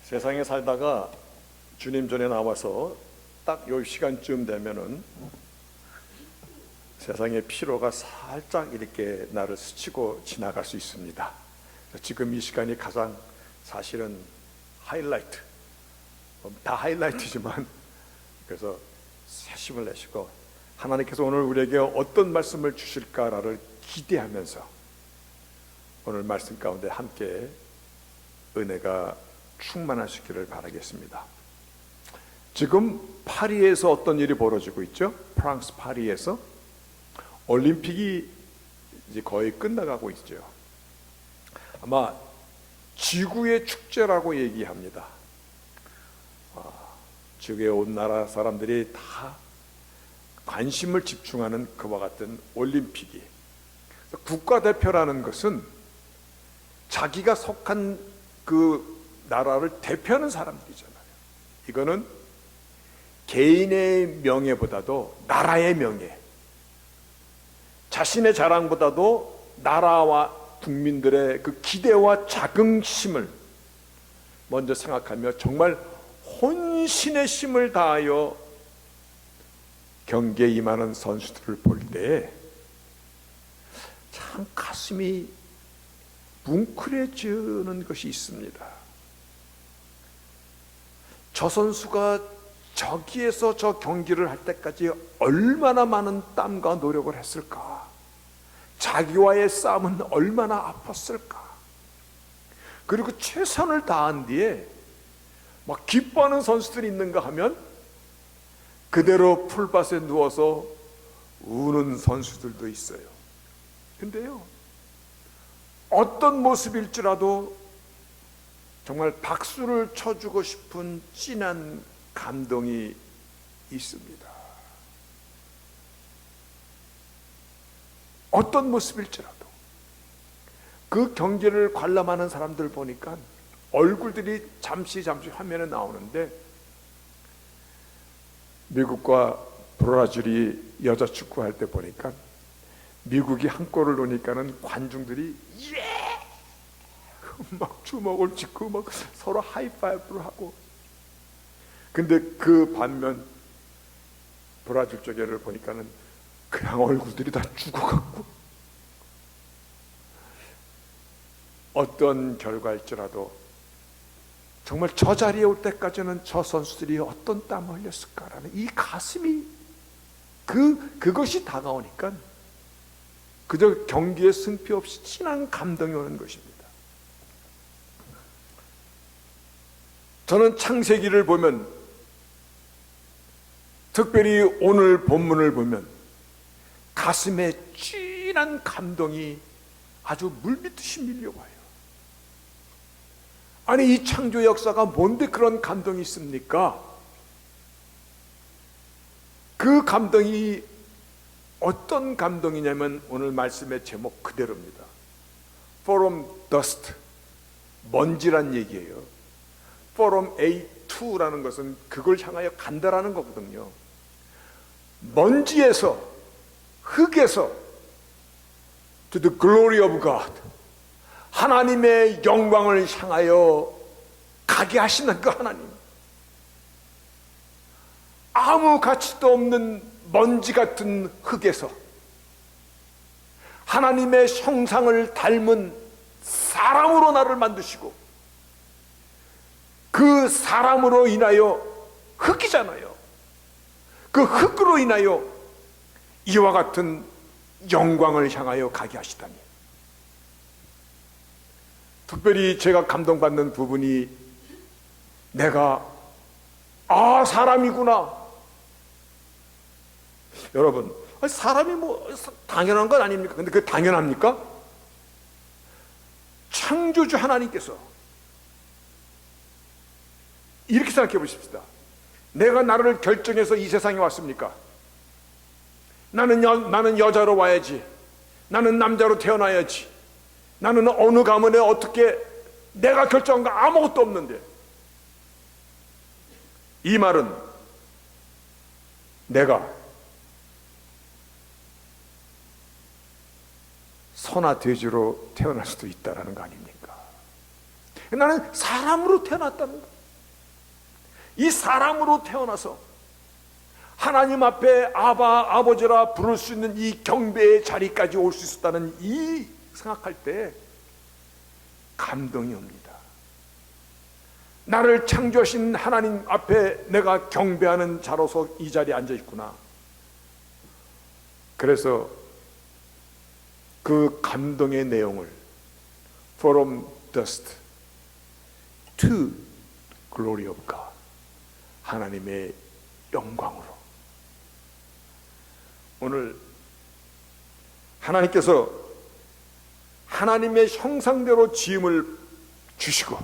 세상에 살다가 주님 전에 나와서 딱 요 시간쯤 되면은 세상의 피로가 살짝 이렇게 나를 스치고 지나갈 수 있습니다. 지금 이 시간이 가장 사실은 하이라이트, 다 하이라이트지만, 그래서 새심을 내시고 하나님께서 오늘 우리에게 어떤 말씀을 주실까를 기대하면서 오늘 말씀 가운데 함께 은혜가 충만하시기를 바라겠습니다. 지금 파리에서 어떤 일이 벌어지고 있죠? 프랑스 파리에서 올림픽이 이제 거의 끝나가고 있죠. 아마 지구의 축제라고 얘기합니다. 지구의 온 나라 사람들이 다 관심을 집중하는 그와 같은 올림픽이, 국가대표라는 것은 자기가 속한 그 나라를 대표하는 사람들이잖아요. 이거는 개인의 명예보다도 나라의 명예, 자신의 자랑보다도 나라와 국민들의 그 기대와 자긍심을 먼저 생각하며 정말 혼신의 힘을 다하여 경기에 임하는 선수들을 볼 때 참 가슴이 뭉클해지는 것이 있습니다. 저 선수가 저기에서 저 경기를 할 때까지 얼마나 많은 땀과 노력을 했을까? 자기와의 싸움은 얼마나 아팠을까? 그리고 최선을 다한 뒤에 막 기뻐하는 선수들이 있는가 하면 그대로 풀밭에 누워서 우는 선수들도 있어요. 근데요, 어떤 모습일지라도 정말 박수를 쳐주고 싶은 진한 감동이 있습니다. 어떤 모습일지라도 그 경기를 관람하는 사람들 보니까 얼굴들이 잠시 화면에 나오는데, 미국과 브라질이 여자 축구할 때 보니까 미국이 한 골을 넣으니까는 관중들이 막 주먹을 쥐고 막 서로 하이파이브를 하고, 근데 그 반면 브라질 쪽에를 보니까는 그냥 얼굴들이 다 죽어갖고, 어떤 결과일지라도 정말 저 자리에 올 때까지는 저 선수들이 어떤 땀을 흘렸을까라는 이 가슴이, 그것이 다가오니까 그저 경기에 승패 없이 진한 감동이 오는 것입니다. 저는 창세기를 보면, 특별히 오늘 본문을 보면 가슴에 진한 감동이 아주 물밀듯이 밀려와요. 아니, 이 창조 역사가 뭔데 그런 감동이 있습니까? 그 감동이 어떤 감동이냐면 오늘 말씀의 제목 그대로입니다. From dust, 먼지란 얘기예요. From A2라는 것은 그걸 향하여 간다라는 거거든요. 먼지에서, 흙에서 to the glory of God, 하나님의 영광을 향하여 가게 하시는 그 하나님, 아무 가치도 없는 먼지 같은 흙에서 하나님의 형상을 닮은 사람으로 나를 만드시고, 그 사람으로 인하여, 흙이잖아요, 그 흙으로 인하여 이와 같은 영광을 향하여 가게 하시다니. 특별히 제가 감동받는 부분이, 내가 사람이구나. 여러분, 사람이 뭐 당연한 건 아닙니까? 근데 그게 당연합니까? 창조주 하나님께서 이렇게 생각해 보십시다. 내가 나를 결정해서 이 세상에 왔습니까? 나는 여자로 와야지, 나는 남자로 태어나야지, 나는 어느 가문에 어떻게, 내가 결정한 거 아무것도 없는데, 이 말은 내가 소나 돼지로 태어날 수도 있다라는 거 아닙니까? 나는 사람으로 태어났다는 거. 이 사람으로 태어나서 하나님 앞에 아바, 아버지라 부를 수 있는 이 경배의 자리까지 올 수 있었다는 이 생각할 때 감동이 옵니다. 나를 창조하신 하나님 앞에 내가 경배하는 자로서 이 자리에 앉아 있구나. 그래서 그 감동의 내용을 From dust to glory of God, 하나님의 영광으로. 오늘 하나님께서 하나님의 형상대로 지음을 주시고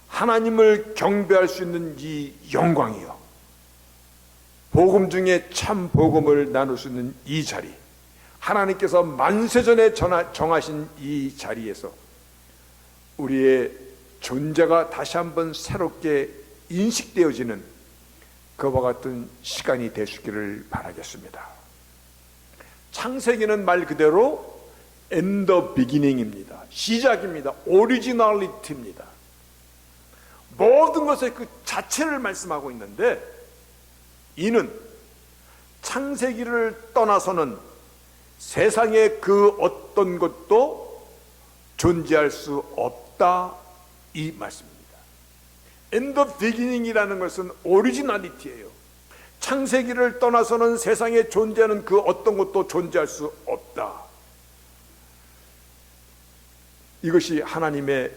하나님을 경배할 수 있는 이 영광이요, 복음 중에 참 복음을 나눌 수 있는 이 자리, 하나님께서 만세전에 정하신 이 자리에서 우리의 존재가 다시 한번 새롭게 인식되어지는 그와 같은 시간이 되시기를 바라겠습니다. 창세기는 말 그대로 in the beginning입니다. 시작입니다. 오리지널리티입니다. 모든 것의 그 자체를 말씀하고 있는데, 이는 창세기를 떠나서는 세상에 그 어떤 것도 존재할 수 없다, 이 말씀입니다. In the beginning이라는 것은 오리지널리티예요. 창세기를 떠나서는 세상에 존재하는 그 어떤 것도 존재할 수 없다. 이것이 하나님의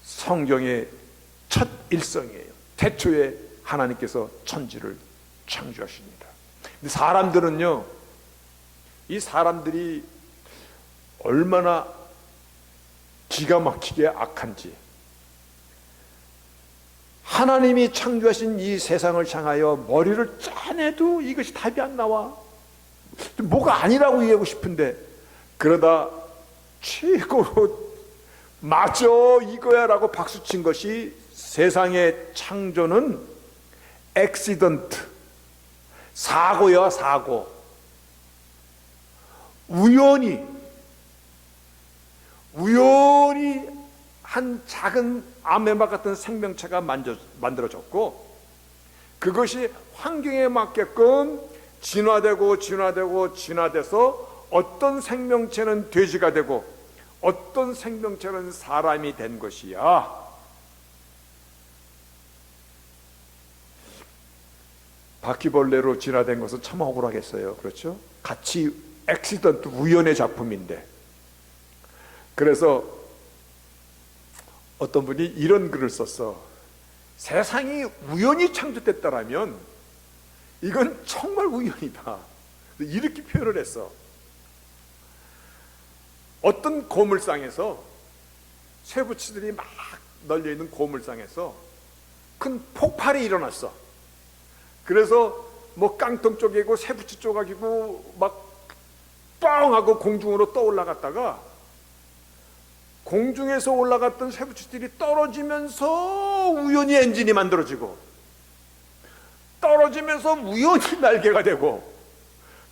성경의 첫 일성이에요. 태초에 하나님께서 천지를 창조하십니다. 근데 사람들은요, 이 사람들이 얼마나 기가 막히게 악한지, 하나님이 창조하신 이 세상을 향하여 머리를 짜내도 이것이 답이 안 나와. 뭐가 아니라고 얘기하고 싶은데, 그러다 최고로 맞아 이거야 라고 박수친 것이 세상의 창조는 액시던트, 사고야, 사고. 우연히 한 작은 아메바 같은 생명체가 만들어졌고, 그것이 환경에 맞게끔 진화돼서 어떤 생명체는 돼지가 되고 어떤 생명체는 사람이 된 것이야. 바퀴벌레로 진화된 것은 참 억울하겠어요. 그렇죠? 같이 액시던트, 우연의 작품인데. 그래서 어떤 분이 이런 글을 썼어. 세상이 우연히 창조됐다라면 이건 정말 우연이다, 이렇게 표현을 했어. 어떤 고물상에서, 쇠붙이들이 막 널려있는 고물상에서 큰 폭발이 일어났어. 그래서 뭐 깡통 쪼개고 쇠붙이 쪼가지고 막 뻥 하고 공중으로 떠올라갔다가, 공중에서 올라갔던 쇠붙이들이 떨어지면서 우연히 엔진이 만들어지고, 떨어지면서 우연히 날개가 되고,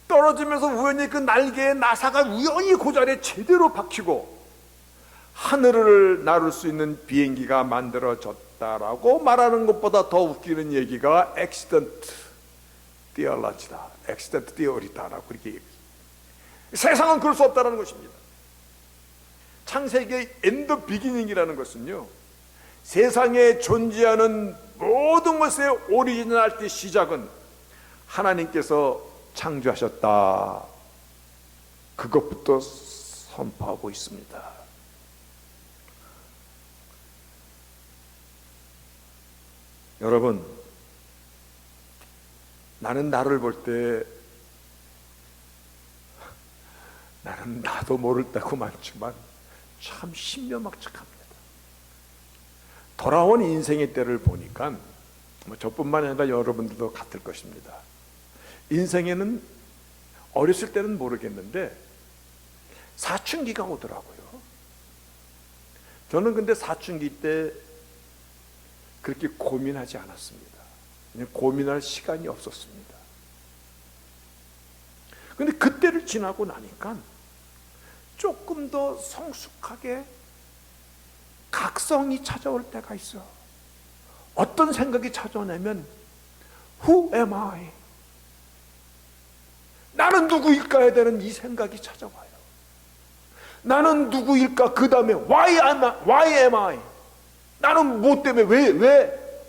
떨어지면서 우연히 그 날개의 나사가 우연히 그 자리에 제대로 박히고 하늘을 나를 수 있는 비행기가 만들어졌다라고 말하는 것보다 더 웃기는 얘기가 액시던트 티어라지다, 액시던트 티어리다라고 그렇게 얘기해요. 세상은 그럴 수 없다는 것입니다. 창세기의 in the beginning이라는 것은요, 세상에 존재하는 모든 것의 오리지널티, 시작은 하나님께서 창조하셨다, 그것부터 선포하고 있습니다. 여러분, 나는 나를 볼 때 나는 나도 모를 때고 많지만 참 신묘막측합니다. 돌아온 인생의 때를 보니까 저뿐만 아니라 여러분들도 같을 것입니다. 인생에는 어렸을 때는 모르겠는데 사춘기가 오더라고요. 저는 근데 사춘기 때 그렇게 고민하지 않았습니다. 고민할 시간이 없었습니다. 근데 그때를 지나고 나니까 조금 더 성숙하게 각성이 찾아올 때가 있어. 어떤 생각이 찾아오냐면 Who am I? 나는 누구일까에 대한 이 생각이 찾아와요. 나는 누구일까? 그 다음에 Why am I? 나는 무엇 때문에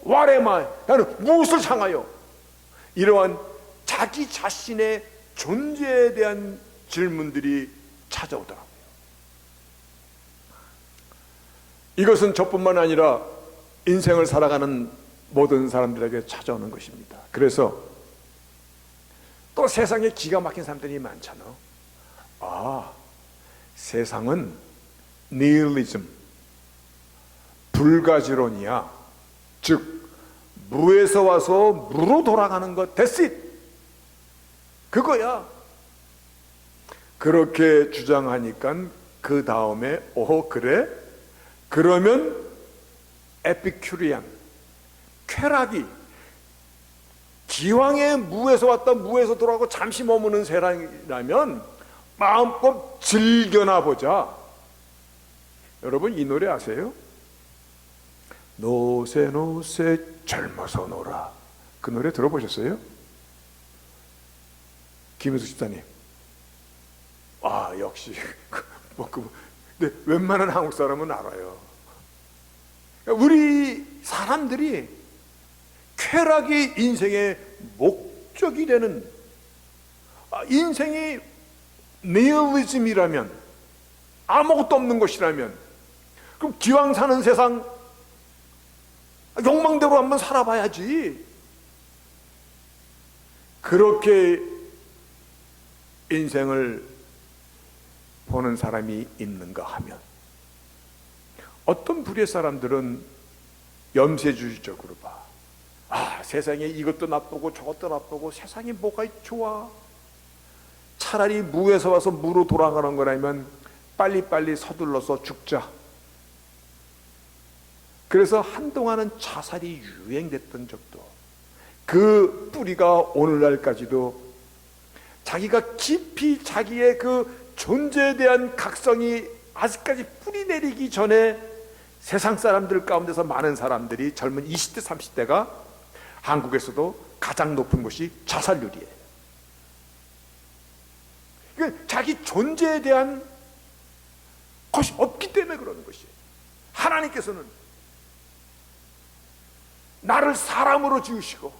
What am I? 나는 무엇을 향하여? 이러한 자기 자신의 존재에 대한 질문들이 찾아오더라고요. 이것은 저뿐만 아니라 인생을 살아가는 모든 사람들에게 찾아오는 것입니다. 그래서 또 세상에 기가 막힌 사람들이 많잖아. 세상은 니힐리즘, 불가지론이야. 즉 무에서 와서 무로 돌아가는 것, that's it. 그거야. 그렇게 주장하니까 그 다음에 그래? 그러면 에피큐리안, 쾌락이 기왕에 무에서 왔다 무에서 돌아가고 잠시 머무는 세상이라면 마음껏 즐겨나 보자. 여러분 이 노래 아세요? 노세 노세 젊어서 놀아. 그 노래 들어보셨어요? 김은숙 집사님. 역시 근데 웬만한 한국 사람은 알아요. 우리 사람들이 쾌락이 인생의 목적이 되는, 인생이 니힐리즘이라면, 아무것도 없는 것이라면, 그럼 기왕 사는 세상 욕망대로 한번 살아봐야지. 그렇게 인생을 보는 사람이 있는가 하면, 어떤 부류의 사람들은 염세주의적으로 봐. 세상에 이것도 나쁘고 저것도 나쁘고 세상에 뭐가 좋아. 차라리 무에서 와서 무로 돌아가는 거라면 빨리빨리 서둘러서 죽자. 그래서 한동안은 자살이 유행됐던 적도, 그 뿌리가 오늘날까지도 자기가 깊이 자기의 그 존재에 대한 각성이 아직까지 뿌리 내리기 전에 세상 사람들 가운데서 많은 사람들이, 젊은 20대 30대가 한국에서도 가장 높은 것이 자살률이에요. 그러니까 자기 존재에 대한 것이 없기 때문에 그러는 것이에요. 하나님께서는 나를 사람으로 지으시고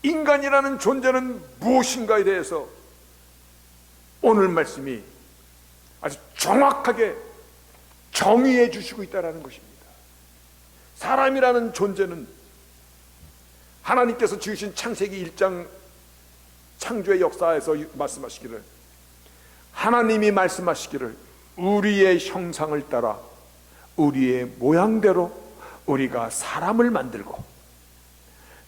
인간이라는 존재는 무엇인가에 대해서 오늘 말씀이 아주 정확하게 정의해 주시고 있다는 것입니다. 사람이라는 존재는 하나님께서 지으신 창세기 1장 창조의 역사에서 말씀하시기를, 하나님이 말씀하시기를 우리의 형상을 따라 우리의 모양대로 우리가 사람을 만들고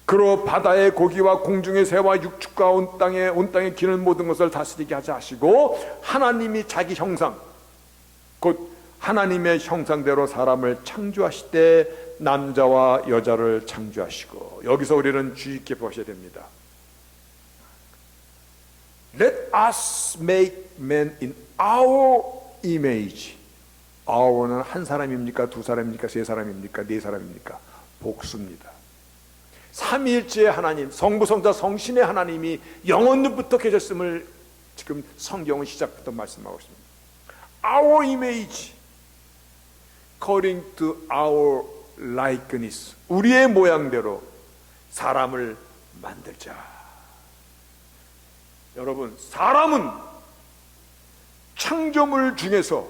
그로 바다의 고기와 공중의 새와 육축과 온 땅에 기는 모든 것을 다스리게 하자 하시고, 하나님이 자기 형상, 곧 하나님의 형상대로 사람을 창조하실 때 남자와 여자를 창조하시고, 여기서 우리는 주의 깊게 보셔야 됩니다. Let us make man in our image. our는 한 사람입니까? 두 사람입니까? 세 사람입니까? 네 사람입니까? 복수입니다. 삼위일체의 하나님, 성부, 성자, 성신의 하나님이 영원부터 계셨음을 지금 성경은 시작부터 말씀하고 있습니다. Our image, according to our likeness. 우리의 모양대로 사람을 만들자. 여러분, 사람은 창조물 중에서,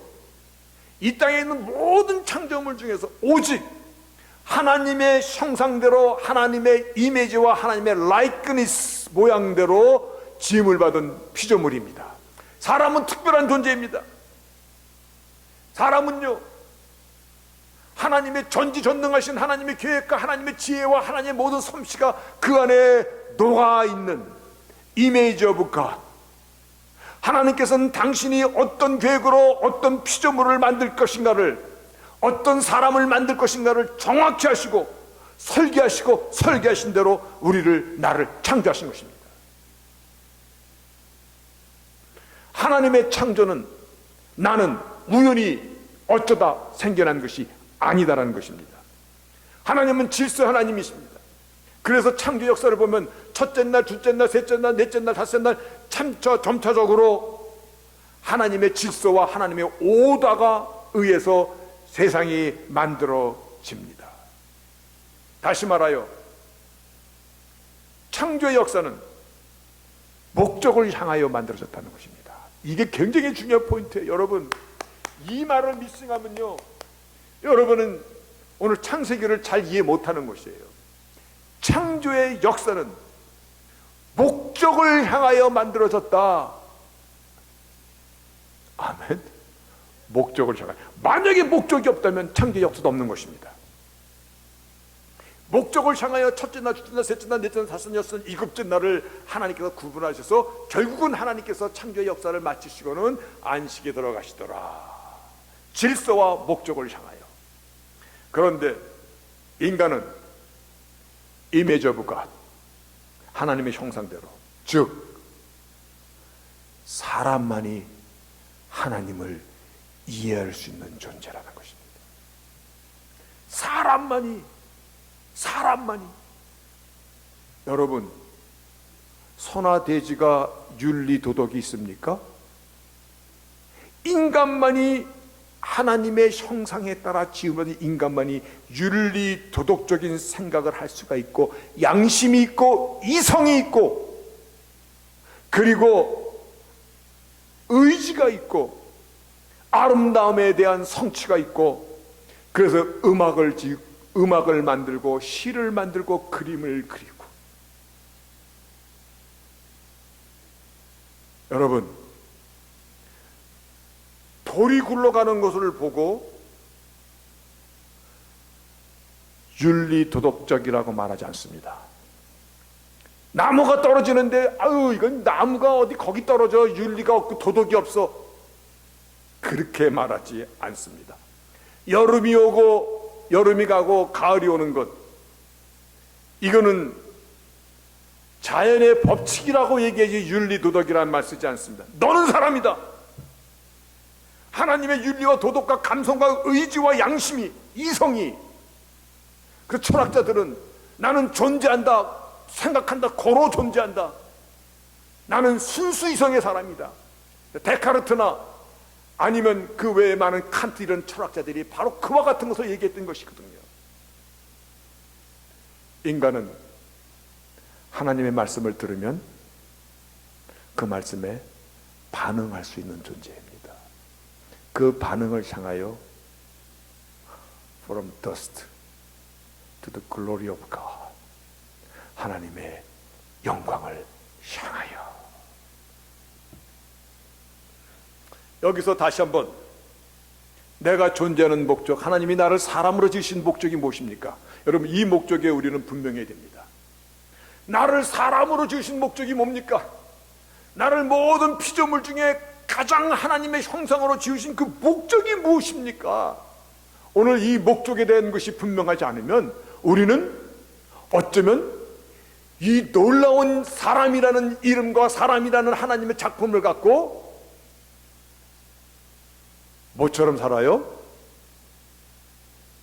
이 땅에 있는 모든 창조물 중에서 오직 하나님의 형상대로, 하나님의 이미지와 하나님의 likeness 모양대로 지음을 받은 피조물입니다. 사람은 특별한 존재입니다. 사람은요, 하나님의 전지전능하신 하나님의 계획과 하나님의 지혜와 하나님의 모든 솜씨가 그 안에 녹아있는 이미지 오브 갓. 하나님께서는 당신이 어떤 계획으로 어떤 피조물을 만들 것인가를, 어떤 사람을 만들 것인가를 정확히 하시고 설계하시고 설계하신 대로 나를 창조하신 것입니다. 하나님의 창조는 나는 우연히 어쩌다 생겨난 것이 아니다라는 것입니다. 하나님은 질서 하나님이십니다. 그래서 창조 역사를 보면 첫째 날, 둘째 날, 셋째 날, 넷째 날, 다섯째 날 점차적으로 하나님의 질서와 하나님의 오다가 의해서 세상이 만들어집니다. 다시 말하여 창조의 역사는 목적을 향하여 만들어졌다는 것입니다. 이게 굉장히 중요한 포인트예요. 여러분, 이 말을 미싱하면요, 여러분은 오늘 창세기를 잘 이해 못하는 것이에요. 창조의 역사는 목적을 향하여 만들어졌다. 아멘. 목적을 향하여. 만약에 목적이 없다면 창조의 역사도 없는 것입니다. 목적을 향하여 첫째 날, 둘째 날, 셋째 날, 넷째 날, 다섯째 날, 여섯째 날, 일곱째 날을 하나님께서 구분하셔서 결국은 하나님께서 창조의 역사를 마치시고는 안식에 들어가시더라. 질서와 목적을 향하여. 그런데 인간은 image of God, 하나님의 형상대로, 즉 사람만이 하나님을 이해할 수 있는 존재라는 것입니다. 사람만이. 여러분, 소나 돼지가 윤리 도덕이 있습니까? 인간만이 하나님의 형상에 따라 지으면 인간만이 윤리 도덕적인 생각을 할 수가 있고, 양심이 있고, 이성이 있고, 그리고 의지가 있고, 아름다움에 대한 성취가 있고, 그래서 음악을 만들고, 시를 만들고, 그림을 그리고. 여러분, 돌이 굴러가는 것을 보고 윤리 도덕적이라고 말하지 않습니다. 나무가 떨어지는데 아유, 이건 나무가 어디 거기 떨어져, 윤리가 없고 도덕이 없어, 그렇게 말하지 않습니다. 여름이 오고 여름이 가고 가을이 오는 것, 이거는 자연의 법칙이라고 얘기하지 윤리 도덕이라는 말 쓰지 않습니다. 너는 사람이다. 하나님의 윤리와 도덕과 감성과 의지와 양심이, 이성이. 그 철학자들은 나는 존재한다, 생각한다, 고로 존재한다, 나는 순수 이성의 사람이다. 데카르트나 아니면 그 외에 많은 칸트, 이런 철학자들이 바로 그와 같은 것을 얘기했던 것이거든요. 인간은 하나님의 말씀을 들으면 그 말씀에 반응할 수 있는 존재입니다. 그 반응을 향하여 From dust to the glory of God, 하나님의 영광을 향하여. 여기서 다시 한번 내가 존재하는 목적, 하나님이 나를 사람으로 지으신 목적이 무엇입니까? 여러분, 이 목적에 우리는 분명해야 됩니다. 나를 사람으로 지으신 목적이 뭡니까? 나를 모든 피조물 중에 가장 하나님의 형상으로 지으신 그 목적이 무엇입니까? 오늘 이 목적에 대한 것이 분명하지 않으면 우리는 어쩌면 이 놀라운 사람이라는 이름과 사람이라는 하나님의 작품을 갖고 뭐처럼 살아요?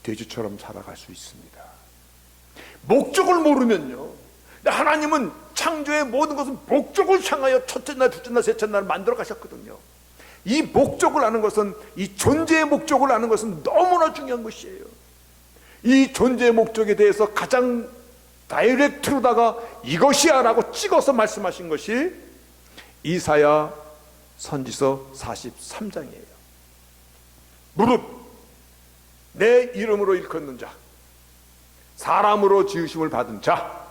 돼지처럼 살아갈 수 있습니다. 목적을 모르면요. 하나님은 창조의 모든 것은 목적을 향하여 첫째 날, 둘째 날, 셋째 날 만들어 가셨거든요. 이 목적을 아는 것은, 이 존재의 목적을 아는 것은 너무나 중요한 것이에요. 이 존재의 목적에 대해서 가장 다이렉트로다가 이것이야 라고 찍어서 말씀하신 것이 이사야 선지서 43장이에요. 무릇 내 이름으로 일컫는 자, 사람으로 지으심을 받은 자,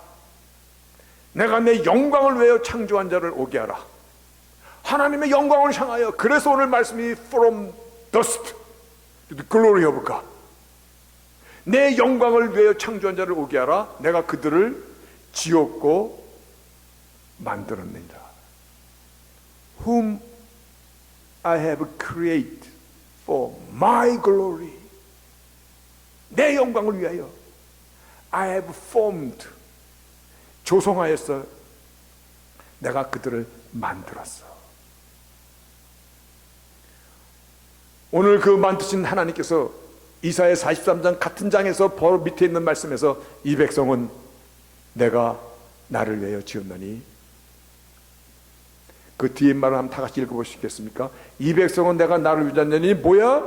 내가 내 영광을 위하여 창조한 자를 오게 하라. 하나님의 영광을 향하여. 그래서 오늘 말씀이 From dust to the glory of God, 내 영광을 위하여 창조한 자를 오게 하라. 내가 그들을 지었고 만들었느니라. Whom I have created for my glory, 내 영광을 위하여 I have formed, 조성하였어. 내가 그들을 만들었어. 오늘 그 만드신 하나님께서 이사야 43장 같은 장에서 바로 밑에 있는 말씀에서 이 백성은 내가 나를 위하여 지었나니, 그 뒤에 말을 한번 다 같이 읽어보시겠습니까? 이 백성은 내가 나를 위하여 지었나니 뭐야?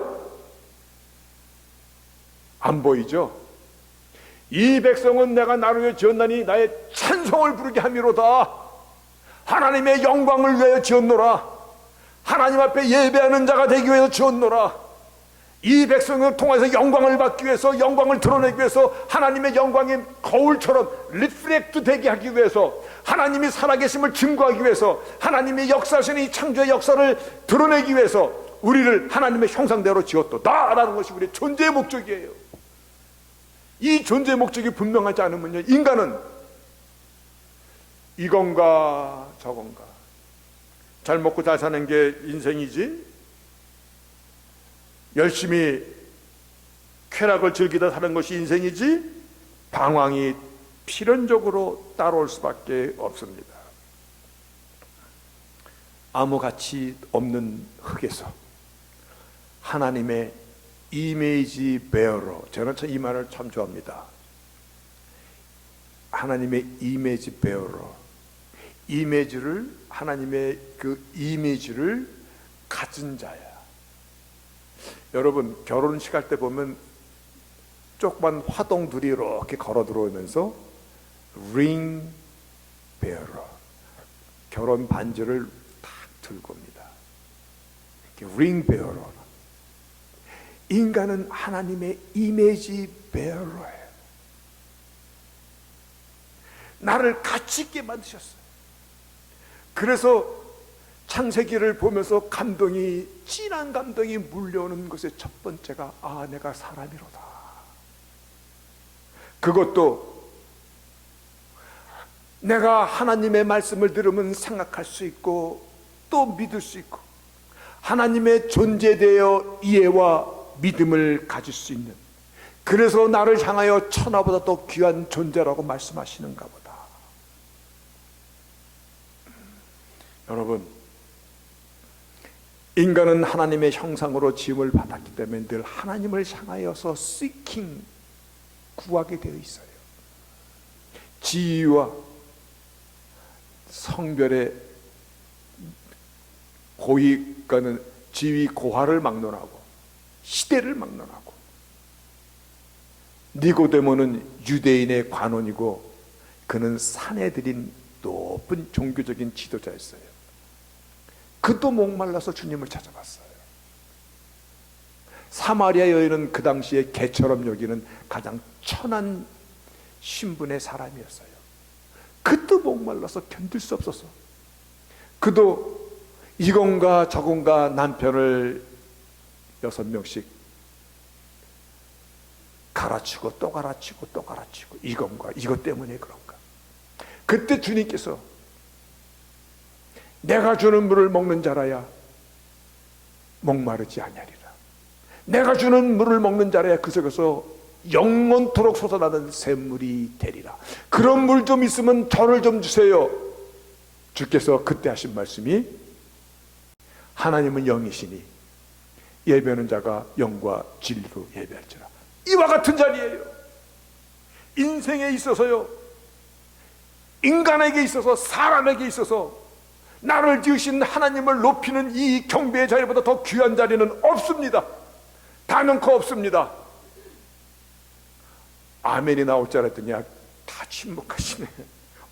안 보이죠? 이 백성은 내가 나를 위하여 지었나니 나의 찬송을 부르게 함이로다. 하나님의 영광을 위하여 지었노라. 하나님 앞에 예배하는 자가 되기 위해서 지었노라. 이 백성을 통해서 영광을 받기 위해서, 영광을 드러내기 위해서, 하나님의 영광이 거울처럼 리플렉트 되게 하기 위해서, 하나님이 살아계심을 증거하기 위해서, 하나님이 역사하시는 이 창조의 역사를 드러내기 위해서 우리를 하나님의 형상대로 지었도다라는 것이 우리의 존재의 목적이에요. 이 존재의 목적이 분명하지 않으면요, 인간은 이건가 저건가, 잘 먹고 잘 사는 게 인생이지, 열심히 쾌락을 즐기다 사는 것이 인생이지, 방황이 필연적으로 따라올 수밖에 없습니다. 아무 가치 없는 흙에서 하나님의 이미지 베어러, 저는 이 말을 참 좋아합니다. 하나님의 이미지 베어러, 이미지를, 하나님의 그 이미지를 가진 자야. 여러분, 결혼식 할 때 보면 조그만 화동들이 이렇게 걸어 들어오면서 ring bearer, 결혼 반지를 딱 들고 옵니다. 이렇게 ring bearer. 인간은 하나님의 이미지 bearer예요. 나를 가치 있게 만드셨어요. 그래서 창세기를 보면서 감동이, 진한 감동이 물려오는 것의 첫 번째가, 아, 내가 사람이로다. 그것도 내가 하나님의 말씀을 들으면 생각할 수 있고 또 믿을 수 있고, 하나님의 존재에 대하여 이해와 믿음을 가질 수 있는, 그래서 나를 향하여 천하보다 더 귀한 존재라고 말씀하시는가 보다. 여러분, 인간은 하나님의 형상으로 지음을 받았기 때문에 늘 하나님을 향하여서 seeking, 구하게 되어 있어요. 지위와 성별의 고위가는 지위 고하를 막론하고 시대를 막론하고, 니고데모는 유대인의 관원이고 그는 사내들인 높은 종교적인 지도자였어요. 그도 목말라서 주님을 찾아봤어요. 사마리아 여인은 그 당시에 개처럼 여기는 가장 천한 신분의 사람이었어요. 그도 목말라서 견딜 수 없어서 그도 이건가 저건가 남편을 6명씩 갈아치고 또 갈아치고 또 갈아치고, 이건가 이것 때문에 그런가. 그때 주님께서 내가 주는 물을 먹는 자라야 목마르지 아니하리라. 내가 주는 물을 먹는 자라야 그 속에서 영원토록 솟아나는 샘물이 되리라. 그런 물 좀 있으면 저를 좀 주세요. 주께서 그때 하신 말씀이, 하나님은 영이시니 예배하는 자가 영과 진리로 예배할지라. 이와 같은 자리예요. 인생에 있어서요, 인간에게 있어서, 사람에게 있어서 나를 지으신 하나님을 높이는 이 경배의 자리보다 더 귀한 자리는 없습니다. 단언코 없습니다. 아멘이 나올 줄 알았더니 다 침묵하시네.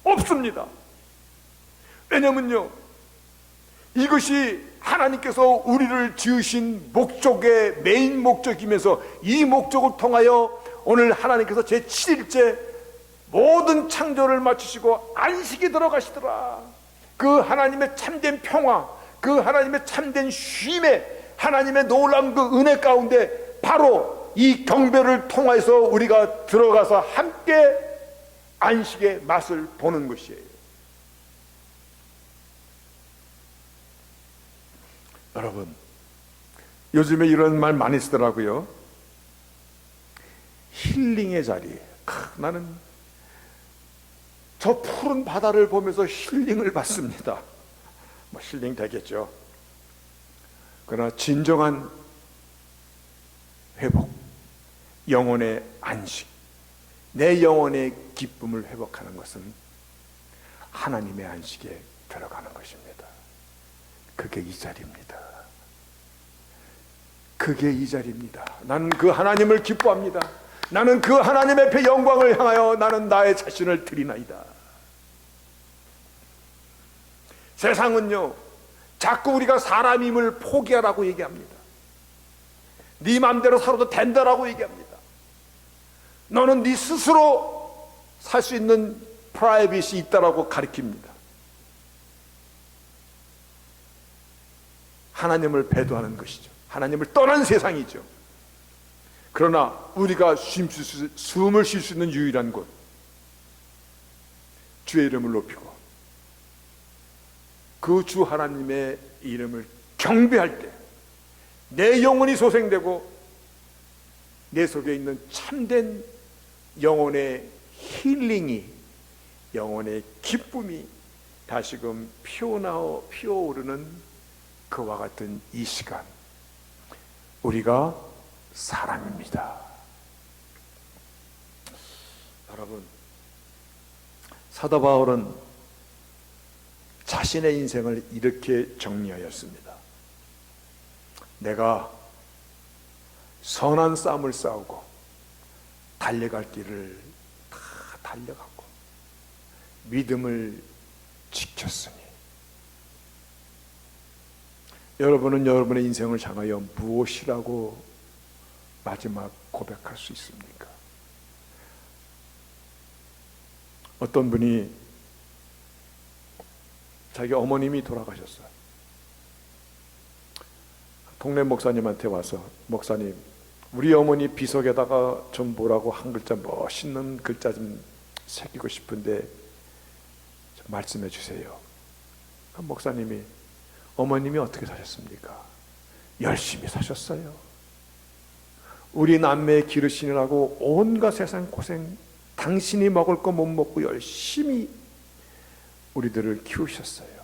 없습니다. 왜냐면요, 이것이 하나님께서 우리를 지으신 목적의 메인 목적이면서, 이 목적을 통하여 오늘 하나님께서 제7일째 모든 창조를 마치시고 안식에 들어가시더라. 그 하나님의 참된 평화, 그 하나님의 참된 쉼에, 하나님의 놀라운 그 은혜 가운데 바로 이 경배를 통해서 우리가 들어가서 함께 안식의 맛을 보는 것이에요. 여러분, 요즘에 이런 말 많이 쓰더라고요. 힐링의 자리. 나는 저 푸른 바다를 보면서 힐링을 받습니다. 뭐 힐링 되겠죠. 그러나 진정한 회복, 영혼의 안식, 내 영혼의 기쁨을 회복하는 것은 하나님의 안식에 들어가는 것입니다. 그게 이 자리입니다. 그게 이 자리입니다. 나는 그 하나님을 기뻐합니다. 나는 그 하나님 앞에 영광을 향하여 나는 나의 자신을 드리나이다. 세상은요, 자꾸 우리가 사람임을 포기하라고 얘기합니다. 네 맘대로 살아도 된다라고 얘기합니다. 너는 네 스스로 살 수 있는 프라이빗이 있다라고 가르칩니다. 하나님을 배도하는 것이죠. 하나님을 떠난 세상이죠. 그러나 우리가 숨을 쉴 수 있는 유일한 곳, 주의 이름을 높이고 그 주 하나님의 이름을 경배할 때 내 영혼이 소생되고 내 속에 있는 참된 영혼의 힐링이, 영혼의 기쁨이 다시금 피어오르는 그와 같은 이 시간, 우리가 사람입니다. 여러분, 사도 바울은 자신의 인생을 이렇게 정리하였습니다. 내가 선한 싸움을 싸우고 달려갈 길을 다 달려갔고 믿음을 지켰으니. 여러분은 여러분의 인생을 향하여 무엇이라고 마지막 고백할 수 있습니까? 어떤 분이 자기 어머님이 돌아가셨어요. 동네 목사님한테 와서, 목사님, 우리 어머니 비석에다가 좀 뭐라고 한 글자, 멋있는 글자 좀 새기고 싶은데 좀 말씀해 주세요. 목사님이, 어머님이 어떻게 사셨습니까? 열심히 사셨어요. 우리 남매 기르시느라고 온갖 세상 고생, 당신이 먹을 거 못 먹고 열심히 우리들을 키우셨어요.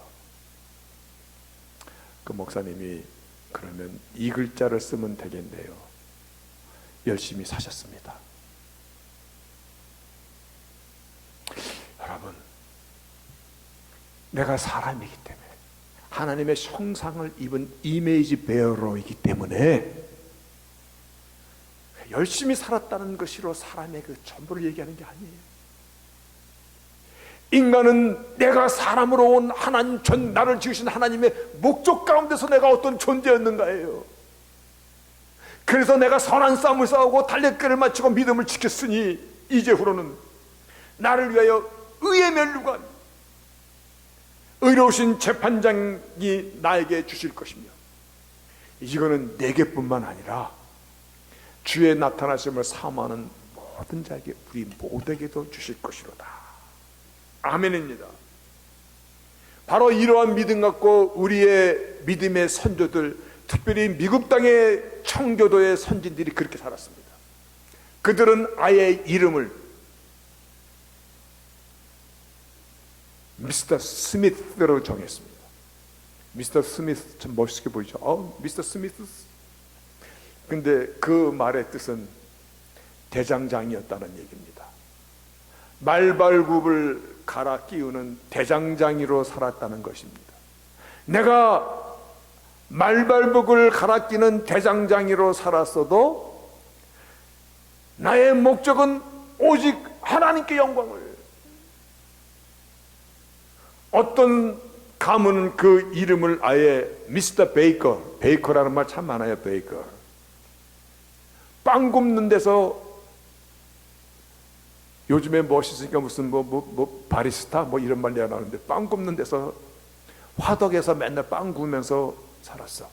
그 목사님이, 그러면 이 글자를 쓰면 되겠네요. 열심히 사셨습니다. 여러분, 내가 사람이기 때문에, 하나님의 형상을 입은 이미지 베어러이기 때문에 열심히 살았다는 것으로 사람의 그 전부를 얘기하는 게 아니에요. 인간은 내가 사람으로 온 하나님, 나를 지으신 하나님의 목적 가운데서 내가 어떤 존재였는가예요. 그래서 내가 선한 싸움을 싸우고 달랫길을 마치고 믿음을 지켰으니 이제후로는 나를 위하여 의의 면류관, 의로우신 재판장이 나에게 주실 것이며, 이거는 내게뿐만 아니라 주의 나타나심을 사모하는 모든 자에게, 우리 모두에게도 주실 것이로다. 아멘입니다. 바로 이러한 믿음 갖고 우리의 믿음의 선조들, 특별히 미국 땅의 청교도의 선진들이 그렇게 살았습니다. 그들은 아예 이름을 미스터 스미스로 정했습니다. 미스터 스미스, 참 멋있게 보이죠? 미스터 스미스. 근데 그 말의 뜻은 대장장이었다는 얘기입니다. 말발굽을 갈아 끼우는 대장장이로 살았다는 것입니다. 내가 말발굽을 갈아 끼는 대장장이로 살았어도 나의 목적은 오직 하나님께 영광을. 어떤 가문은 그 이름을 아예 미스터 베이커, 베이커라는 말 참 많아요. 베이커, 빵 굽는 데서, 요즘에 멋있으니까 무슨 바리스타 이런 말 내가 나오는데, 빵 굽는 데서 화덕에서 맨날 빵 구우면서 살았어.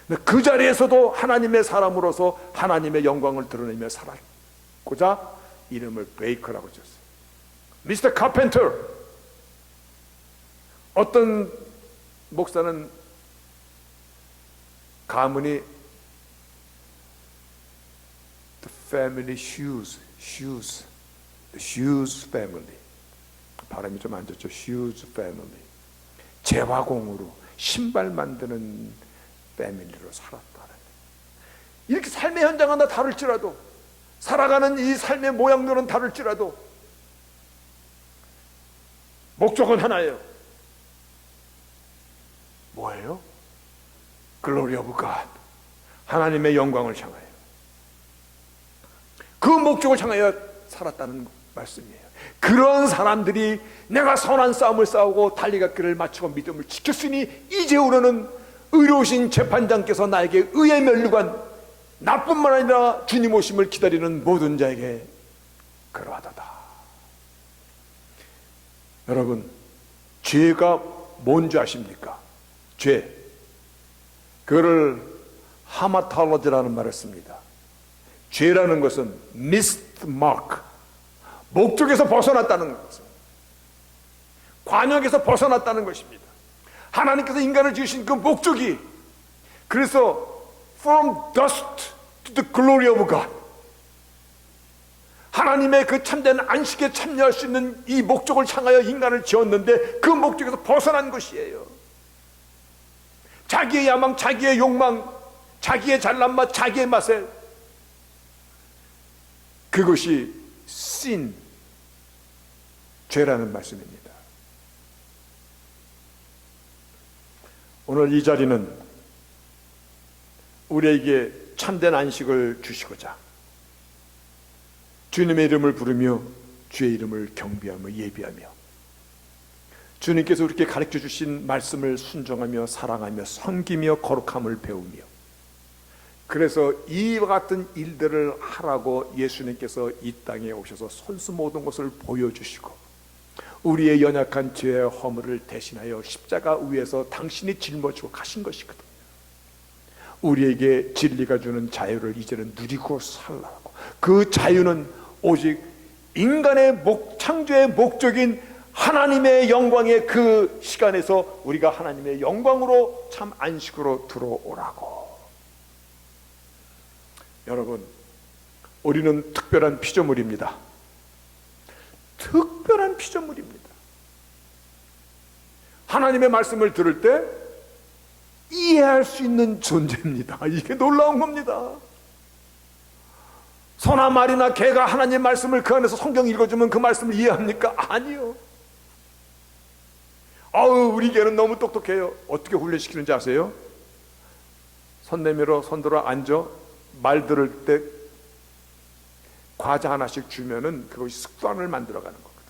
근데 그 자리에서도 하나님의 사람으로서 하나님의 영광을 드러내며 살았고자 이름을 베이커라고 지었어요. 미스터 카펜터. 어떤 목사는 가문이 The family shoes, the shoes family. 발음이 좀 안 좋죠. shoes family. 재화공으로 신발 만드는 패밀리로 살았다는. 이렇게 삶의 현장은 다 다를지라도, 살아가는 이 삶의 모양들은 다를지라도 목적은 하나예요. 뭐예요? Glory of God, 하나님의 영광을 향하여, 그 목적을 향하여 살았다는 말씀이에요. 그런 사람들이 내가 선한 싸움을 싸우고 달리갈 마치고 믿음을 지켰으니 이제 우리는 의로우신 재판장께서 나에게 의의 면류관, 나뿐만 아니라 주님 오심을 기다리는 모든 자에게 그러하도다. 여러분, 죄가 뭔지 아십니까? 죄, 그거를 하마탈로지라는 말을 씁니다. 죄라는 것은 missed mark, 목적에서 벗어났다는 것입니다. 관역에서 벗어났다는 것입니다. 하나님께서 인간을 지으신 그 목적이, 그래서 from dust to the glory of God, 하나님의 그 참된 안식에 참여할 수 있는 이 목적을 향하여 인간을 지었는데 그 목적에서 벗어난 것이에요. 자기의 야망, 자기의 욕망, 자기의 잘난 맛, 자기의 맛에, 그것이 sin, 죄라는 말씀입니다. 오늘 이 자리는 우리에게 참된 안식을 주시고자 주님의 이름을 부르며 주의 이름을 경배하며 예비하며 주님께서 우리에게 가르쳐 주신 말씀을 순종하며 사랑하며 섬기며 거룩함을 배우며, 그래서 이와 같은 일들을 하라고 예수님께서 이 땅에 오셔서 손수 모든 것을 보여주시고 우리의 연약한 죄의 허물을 대신하여 십자가 위에서 당신이 짊어지고 가신 것이거든요. 우리에게 진리가 주는 자유를 이제는 누리고 살라고. 그 자유는 오직 인간의 창조의 목적인 하나님의 영광의 그 시간에서 우리가 하나님의 영광으로 참 안식으로 들어오라고. 여러분, 우리는 특별한 피조물입니다. 특별한 피조물입니다. 하나님의 말씀을 들을 때 이해할 수 있는 존재입니다. 이게 놀라운 겁니다. 소나 말이나 개가 하나님의 말씀을 그 안에서 성경 읽어주면 그 말씀을 이해합니까? 아니요. 우리 개는 너무 똑똑해요. 어떻게 훈련시키는지 아세요? 손 내밀어, 손 들어 앉아. 말 들을 때 과자 하나씩 주면은 그것이 습관을 만들어가는 거거든.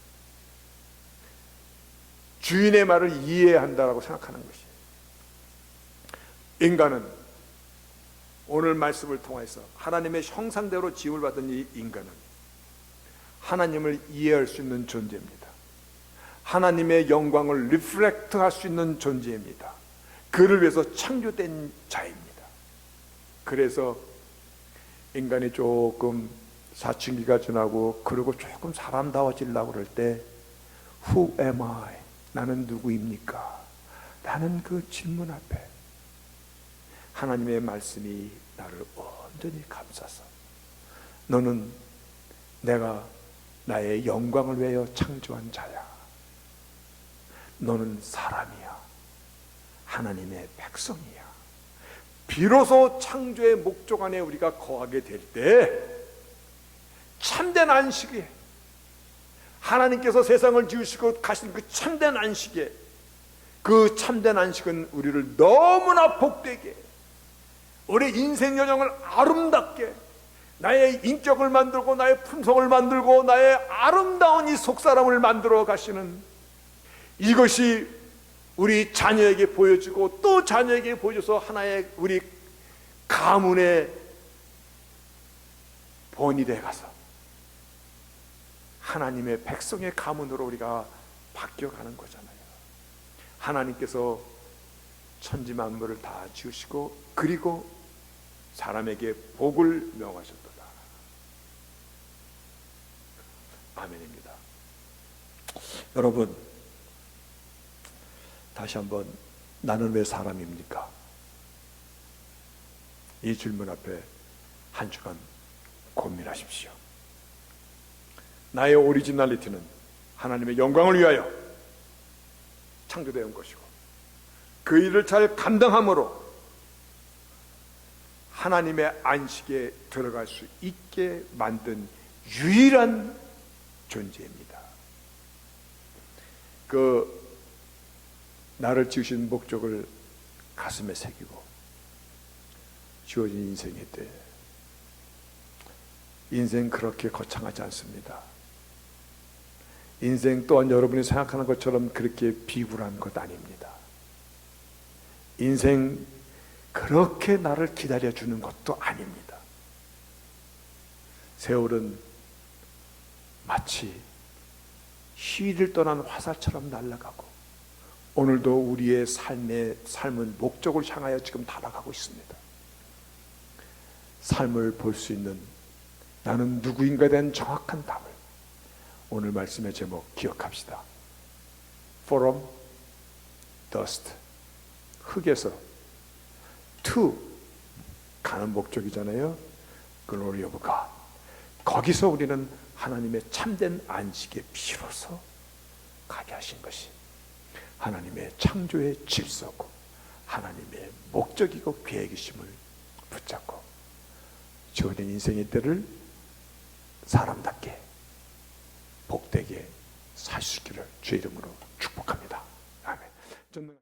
주인의 말을 이해한다라고 생각하는 것이에요. 인간은 오늘 말씀을 통해서 하나님의 형상대로 지음을 받은 이 인간은 하나님을 이해할 수 있는 존재입니다. 하나님의 영광을 리플렉트 할 수 있는 존재입니다. 그를 위해서 창조된 자입니다. 그래서 인간이 조금 사춘기가 지나고 그리고 조금 사람다워지려고 그럴 때 Who am I? 나는 누구입니까? 라는 그 질문 앞에 하나님의 말씀이 나를 온전히 감싸서 너는 내가 나의 영광을 위하여 창조한 자야. 너는 사람이야. 하나님의 백성이야. 비로소 창조의 목적 안에 우리가 거하게 될 때 참된 안식에, 하나님께서 세상을 지으시고 가신 그 참된 안식에, 그 참된 안식은 우리를 너무나 복되게, 우리 인생 여정을 아름답게, 나의 인격을 만들고 나의 품성을 만들고 나의 아름다운 이 속사람을 만들어 가시는, 이것이 우리 자녀에게 보여주고 또 자녀에게 보여줘서 하나의 우리 가문의 본이 돼 가서 하나님의 백성의 가문으로 우리가 바뀌어가는 거잖아요. 하나님께서 천지 만물을 다 지으시고 그리고 사람에게 복을 명하셨도다. 아멘입니다. 여러분, 다시 한번 나는 왜 사람입니까? 이 질문 앞에 한 주간 고민하십시오. 나의 오리지널리티는 하나님의 영광을 위하여 창조되어 온 것이고 그 일을 잘 감당함으로 하나님의 안식에 들어갈 수 있게 만든 유일한 존재입니다. 그 나를 지으신 목적을 가슴에 새기고 주어진 인생일 때, 인생 그렇게 거창하지 않습니다. 인생 또한 여러분이 생각하는 것처럼 그렇게 비굴한 것 아닙니다. 인생 그렇게 나를 기다려주는 것도 아닙니다. 세월은 마치 희를 떠난 화살처럼 날아가고 오늘도 우리의 삶은 목적을 향하여 지금 달아가고 있습니다. 삶을 볼 수 있는 나는 누구인가에 대한 정확한 답을 오늘 말씀의 제목 기억합시다. From dust, 흙에서 to 가는 목적이잖아요. Glory of God. 거기서 우리는 하나님의 참된 안식에 비로소 가게 하신 것이 하나님의 창조의 질서고 하나님의 목적이고 계획이심을 붙잡고 주어진 인생의 때를 사람답게 복되게 살 수 있기를 주의 이름으로 축복합니다. 아멘.